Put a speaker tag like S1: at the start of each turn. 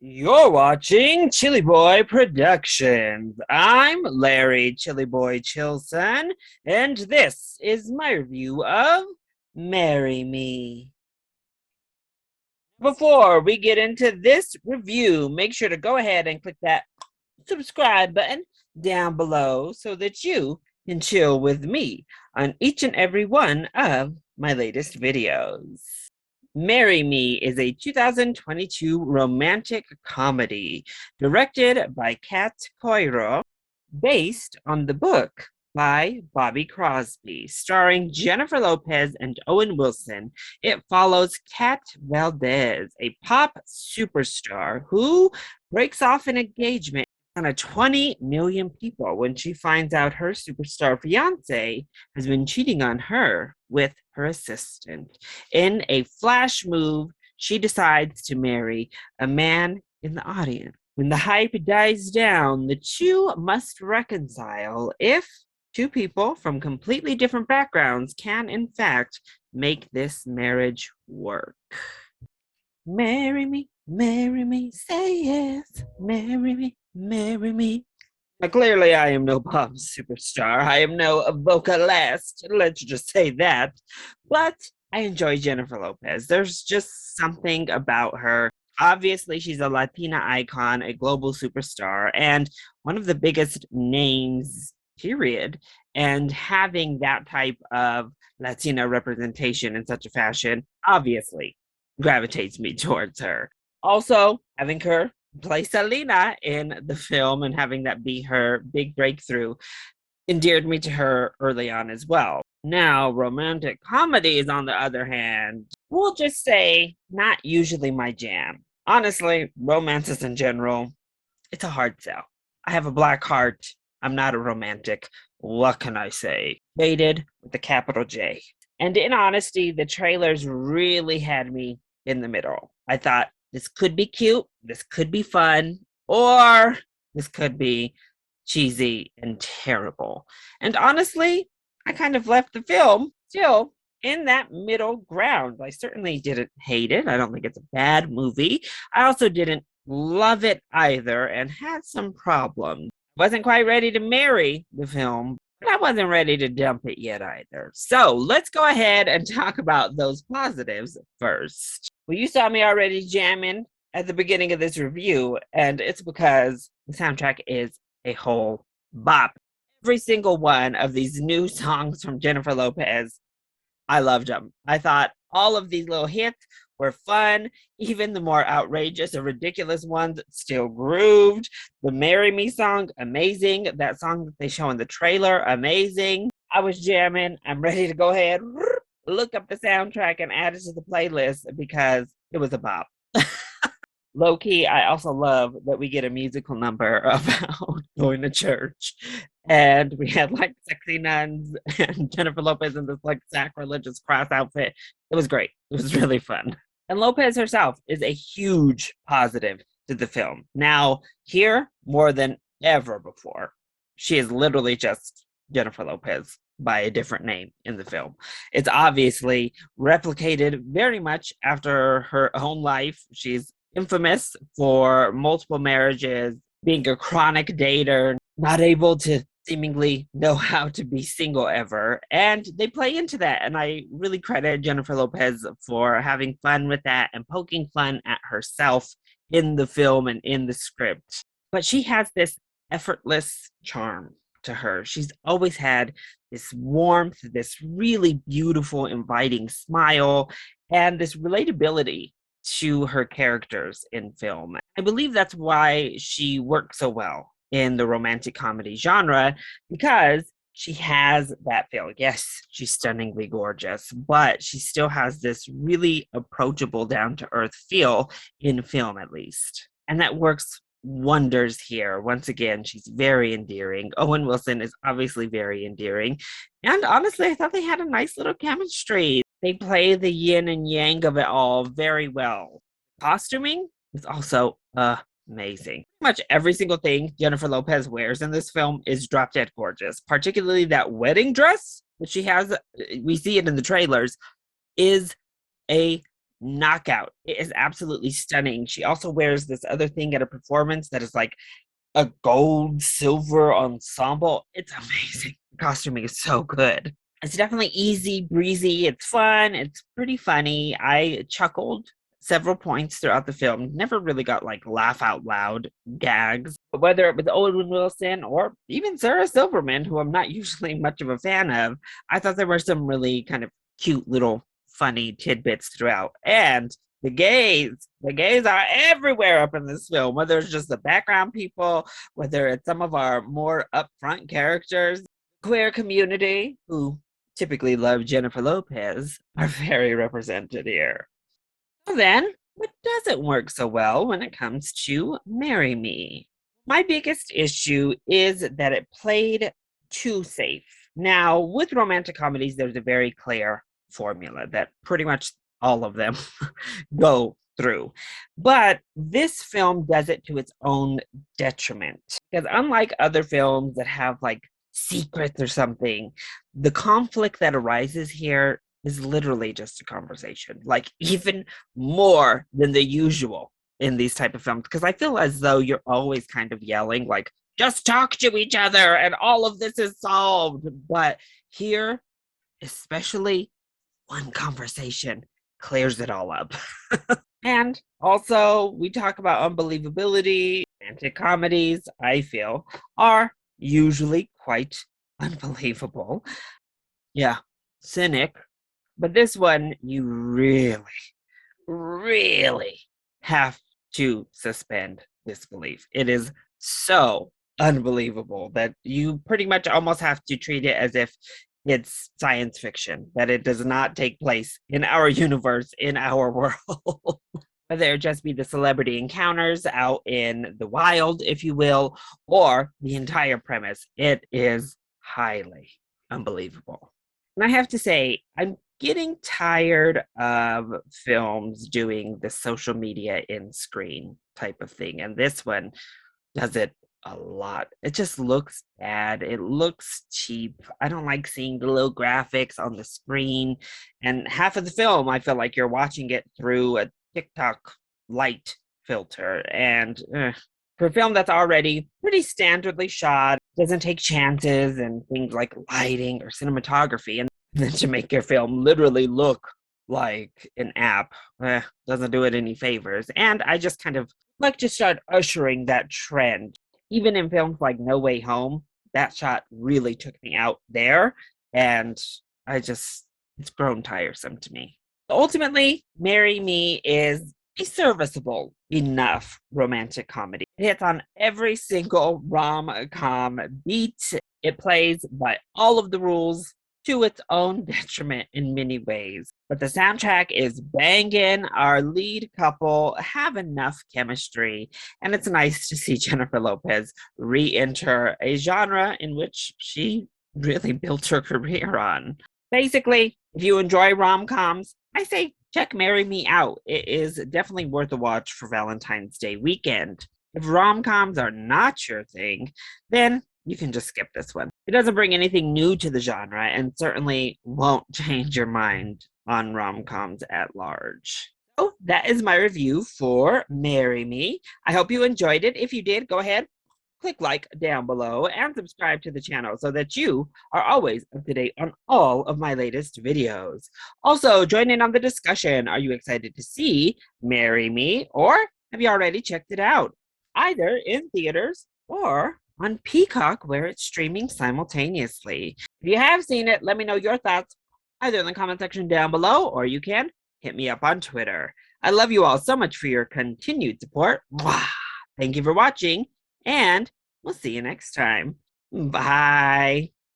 S1: You're watching ChillyBoy Productions. I'm Larry ChillyBoy Chilson, and this is my review of Marry Me. Before we get into this review, make sure to go ahead and click that subscribe button down below so that you can chill with me on each and every one of my latest videos. Marry Me is a 2022 romantic comedy directed by Kat Coiro, based on the book by Bobby Crosby, starring Jennifer Lopez and Owen Wilson. It follows Kat Valdez, a pop superstar who breaks off an engagement on a 20 million people when she finds out her superstar fiance has been cheating on her with her assistant. In a flash move, she decides to marry a man in the audience. When the hype dies down, the two must reconcile if two people from completely different backgrounds can, in fact, make this marriage work. Marry me, say yes, marry me. Now, clearly, I am no pop superstar. I am no vocalist. Let's just say that. But I enjoy Jennifer Lopez. There's just something about her. Obviously, she's a Latina icon, a global superstar, and one of the biggest names, period. And having that type of Latina representation in such a fashion, obviously, gravitates me towards her. Also, having her play Selena in the film and having that be her big breakthrough endeared me to her early on as well. Now, romantic comedies, on the other hand, we'll just say not usually my jam. Honestly, romances in general, it's a hard sell. I have a black heart. I'm not a romantic. What can I say? Jaded with a capital J. And in honesty, the trailers really had me in the middle. I thought this could be cute, this could be fun, or this could be cheesy and terrible. And honestly, I kind of left the film still in that middle ground. I certainly didn't hate it. I don't think it's a bad movie. I also didn't love it either and had some problems. Wasn't quite ready to marry the film, but I wasn't ready to dump it yet either. So let's go ahead and talk about those positives first. Well, you saw me already jamming at the beginning of this review, and it's because the soundtrack is a whole bop. Every single one of these new songs from Jennifer Lopez, I loved them. I thought all of these little hits were fun. Even the more outrageous or ridiculous ones still grooved. The Marry Me song, amazing. That song that they show in the trailer, amazing. I was jamming. I'm ready to go ahead, look up the soundtrack and add it to the playlist because it was a bop. Low key, I also love that we get a musical number about going to church. And we had like sexy nuns and Jennifer Lopez in this like sacrilegious cross outfit. It was great. It was really fun. And Lopez herself is a huge positive to the film. Now, here, more than ever before, she is literally just Jennifer Lopez by a different name in the film. It's obviously replicated very much after her own life. She's infamous for multiple marriages, being a chronic dater, not able to seemingly know how to be single ever. And they play into that. And I really credit Jennifer Lopez for having fun with that and poking fun at herself in the film and in the script. But she has this effortless charm to her. She's always had this warmth, this really beautiful, inviting smile, and this relatability to her characters in film. I believe that's why she works so well in the romantic comedy genre, because she has that feel. Yes, she's stunningly gorgeous, but she still has this really approachable, down to earth feel in film, at least. And that works wonders here. Once again, she's very endearing. Owen Wilson is obviously very endearing. And honestly, I thought they had a nice little chemistry. They play the yin and yang of it all very well. Costuming is also amazing. Pretty much every single thing Jennifer Lopez wears in this film is drop dead gorgeous. Particularly that wedding dress that she has, we see it in the trailers, is a knockout. It is absolutely stunning. She also wears this other thing at a performance that is like a gold silver ensemble. It's amazing. The costuming is so good. It's definitely easy breezy. It's fun. It's pretty funny. I chuckled several points throughout the film. Never really got like laugh out loud gags. But whether it was Owen Wilson or even Sarah Silverman, who I'm not usually much of a fan of, I thought there were some really kind of cute little funny tidbits throughout. And the gays are everywhere up in this film, whether it's just the background people, whether it's some of our more upfront characters, queer community who typically love Jennifer Lopez are very represented here. So then, what doesn't work so well when it comes to Marry Me? My biggest issue is that it played too safe. Now, with romantic comedies, there's a very clear formula that pretty much all of them go through. But this film does it to its own detriment. Because unlike other films that have like secrets or something, the conflict that arises here is literally just a conversation, like even more than the usual in these type of films. Because I feel as though you're always kind of yelling, like, just talk to each other and all of this is solved. But here, especially, one conversation clears it all up. And also, we talk about unbelievability. Romantic comedies, I feel, are usually quite unbelievable. Yeah, cynic. But this one, you really, really have to suspend disbelief. It is so unbelievable that you pretty much almost have to treat it as if it's science fiction, that it does not take place in our universe, in our world. Whether it just be the celebrity encounters out in the wild, if you will, or the entire premise, it is highly unbelievable. And I have to say, I'm getting tired of films doing the social media in screen type of thing. And this one does it a lot. It just looks bad. It looks cheap. I don't like seeing the little graphics on the screen. And half of the film, I feel like you're watching it through a TikTok light filter. And for a film that's already pretty standardly shot, doesn't take chances and things like lighting or cinematography, and then to make your film literally look like an app doesn't do it any favors. And I just kind of like to start ushering that trend. Even in films like No Way Home, that shot really took me out there. And it's grown tiresome to me. Ultimately, Marry Me is a serviceable enough romantic comedy. It hits on every single rom-com beat. It plays by all of the rules to its own detriment in many ways. But the soundtrack is banging. Our lead couple have enough chemistry, and it's nice to see Jennifer Lopez re-enter a genre in which she really built her career on. Basically, if you enjoy rom-coms, I say check Marry Me out. It is definitely worth a watch for Valentine's Day weekend. If rom-coms are not your thing, then you can just skip this one. It doesn't bring anything new to the genre and certainly won't change your mind on rom-coms at large. So that is my review for Marry Me. I hope you enjoyed it. If you did, go ahead, click like down below and subscribe to the channel so that you are always up to date on all of my latest videos. Also, join in on the discussion. Are you excited to see Marry Me, or have you already checked it out, either in theaters or on Peacock, where it's streaming simultaneously? If you have seen it, let me know your thoughts either in the comment section down below, or you can hit me up on Twitter. I love you all so much for your continued support. Mwah! Thank you for watching, and we'll see you next time. Bye.